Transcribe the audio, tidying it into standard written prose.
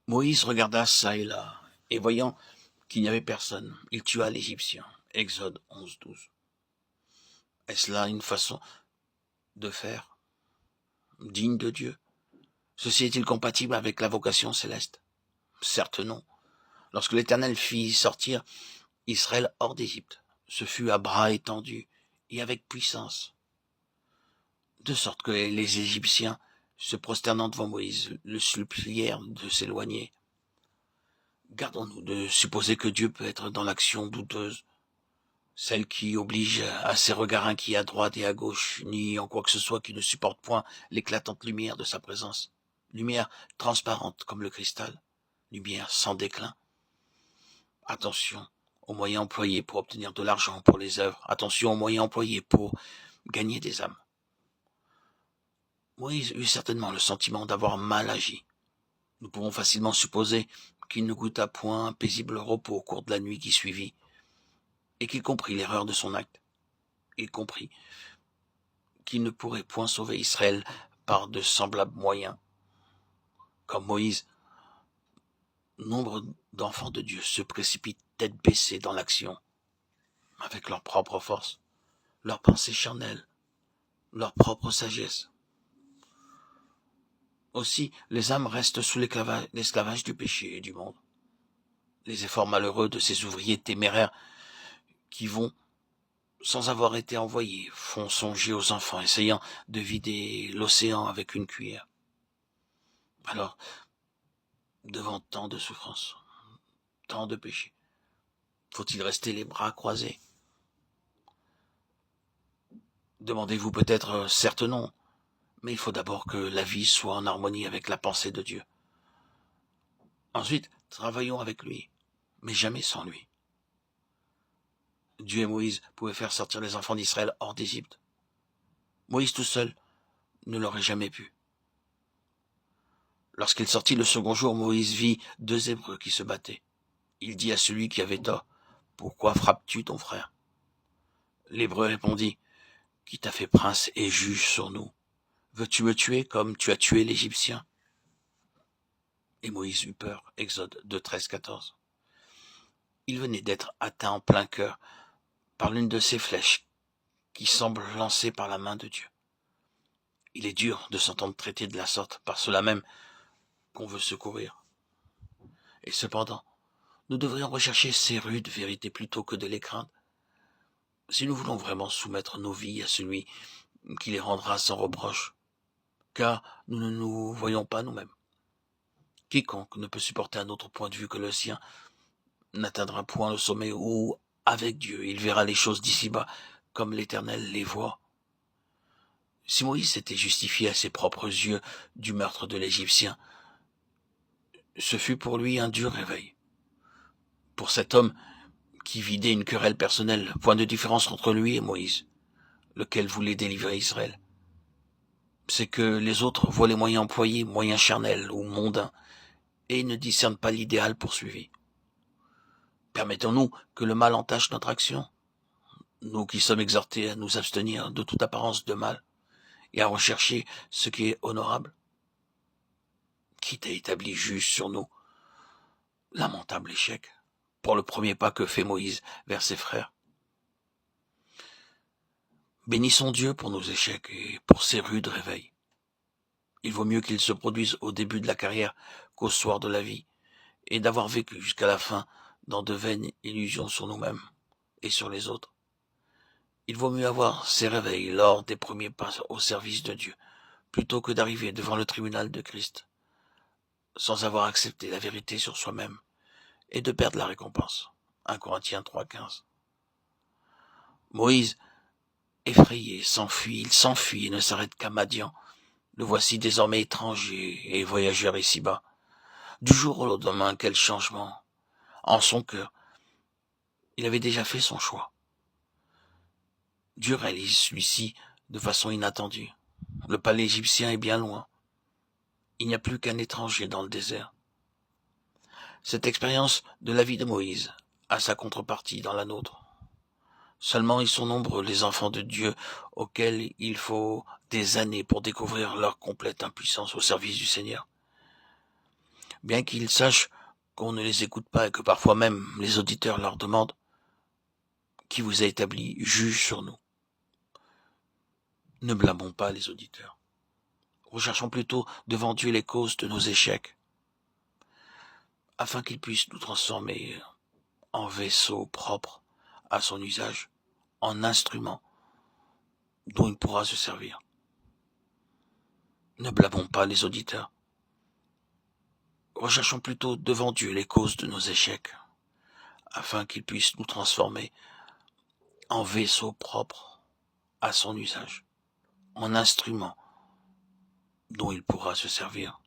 Moïse regarda çà et là, et voyant qu'il n'y avait personne, il tua l'Égyptien. Exode 11:12. Est-ce là une façon de faire digne de Dieu? Ceci est-il compatible avec la vocation céleste? Certes non. Lorsque l'Éternel fit sortir Israël hors d'Égypte, ce fut à bras étendus et avec puissance, de sorte que les Égyptiens, se prosternant devant Moïse, le supplièrent de s'éloigner. Gardons-nous de supposer que Dieu peut être dans l'action douteuse, celle qui oblige à ses regards inquiets à droite et à gauche, ni en quoi que ce soit qui ne supporte point l'éclatante lumière de sa présence. Lumière transparente comme le cristal, lumière sans déclin. Attention aux moyens employés pour obtenir de l'argent pour les œuvres. Attention aux moyens employés pour gagner des âmes. Moïse eut certainement le sentiment d'avoir mal agi. Nous pouvons facilement supposer qu'il ne goûta point un paisible repos au cours de la nuit qui suivit, et qu'il comprit l'erreur de son acte. Il comprit qu'il ne pourrait point sauver Israël par de semblables moyens. Comme Moïse, nombre d'enfants de Dieu se précipitent tête baissée dans l'action, avec leur propre force, leur pensée charnelle, leur propre sagesse. Aussi, les âmes restent sous l'esclavage du péché et du monde. Les efforts malheureux de ces ouvriers téméraires qui vont, sans avoir été envoyés, font songer aux enfants essayant de vider l'océan avec une cuillère. Alors, devant tant de souffrances, tant de péchés, faut-il rester les bras croisés? Demandez-vous peut-être, certes non, mais il faut d'abord que la vie soit en harmonie avec la pensée de Dieu. Ensuite, travaillons avec lui, mais jamais sans lui. Dieu et Moïse pouvaient faire sortir les enfants d'Israël hors d'Égypte. Moïse tout seul ne l'aurait jamais pu. Lorsqu'il sortit le second jour, Moïse vit 2 Hébreux qui se battaient. Il dit à celui qui avait tort, « Pourquoi frappes-tu ton frère ?» L'Hébreu répondit, « Qui t'a fait prince et juge sur nous? Veux-tu me tuer comme tu as tué l'Égyptien ?» Et Moïse eut peur. Exode 2, 13, 14. Il venait d'être atteint en plein cœur par l'une de ces flèches qui semble lancée par la main de Dieu. Il est dur de s'entendre traiter de la sorte par cela même qu'on veut secourir. Et cependant, nous devrions rechercher ces rudes vérités plutôt que de les craindre. Si nous voulons vraiment soumettre nos vies à celui qui les rendra sans reproche, car nous ne nous voyons pas nous-mêmes. Quiconque ne peut supporter un autre point de vue que le sien n'atteindra point le sommet où, avec Dieu, il verra les choses d'ici-bas comme l'Éternel les voit. Si Moïse s'était justifié à ses propres yeux du meurtre de l'Égyptien, ce fut pour lui un dur réveil. Pour cet homme qui vidait une querelle personnelle, point de différence entre lui et Moïse, lequel voulait délivrer Israël. C'est que les autres voient les moyens employés, moyens charnels ou mondains, et ne discernent pas l'idéal poursuivi. Permettons-nous que le mal entache notre action, nous qui sommes exhortés à nous abstenir de toute apparence de mal, et à rechercher ce qui est honorable. Qui t'a établi juge sur nous? Lamentable échec, pour le premier pas que fait Moïse vers ses frères. Bénissons Dieu pour nos échecs et pour ses rudes réveils. Il vaut mieux qu'ils se produisent au début de la carrière qu'au soir de la vie, et d'avoir vécu jusqu'à la fin dans de vaines illusions sur nous-mêmes et sur les autres. Il vaut mieux avoir ces réveils lors des premiers pas au service de Dieu, plutôt que d'arriver devant le tribunal de Christ, sans avoir accepté la vérité sur soi-même, et de perdre la récompense. 1 Corinthiens 3,15. Moïse, effrayé, il s'enfuit et ne s'arrête qu'à Madian. Le voici désormais étranger et voyageur ici-bas. Du jour au lendemain, quel changement! En son cœur, il avait déjà fait son choix. Dieu réalise celui-ci de façon inattendue. Le palais égyptien est bien loin. Il n'y a plus qu'un étranger dans le désert. Cette expérience de la vie de Moïse a sa contrepartie dans la nôtre. Seulement ils sont nombreux les enfants de Dieu auxquels il faut des années pour découvrir leur complète impuissance au service du Seigneur. bien qu'ils sachent qu'on ne les écoute pas et que parfois même les auditeurs leur demandent qui vous a établi juge sur nous. Ne blâmons pas les auditeurs. Recherchons plutôt devant Dieu les causes de nos échecs, afin qu'il puisse nous transformer en vaisseaux propres à son usage, en instruments dont il pourra se servir. Ne blâmons pas les auditeurs. Recherchons plutôt devant Dieu les causes de nos échecs, afin qu'il puisse nous transformer en vaisseaux propres à son usage, en instruments dont il pourra se servir.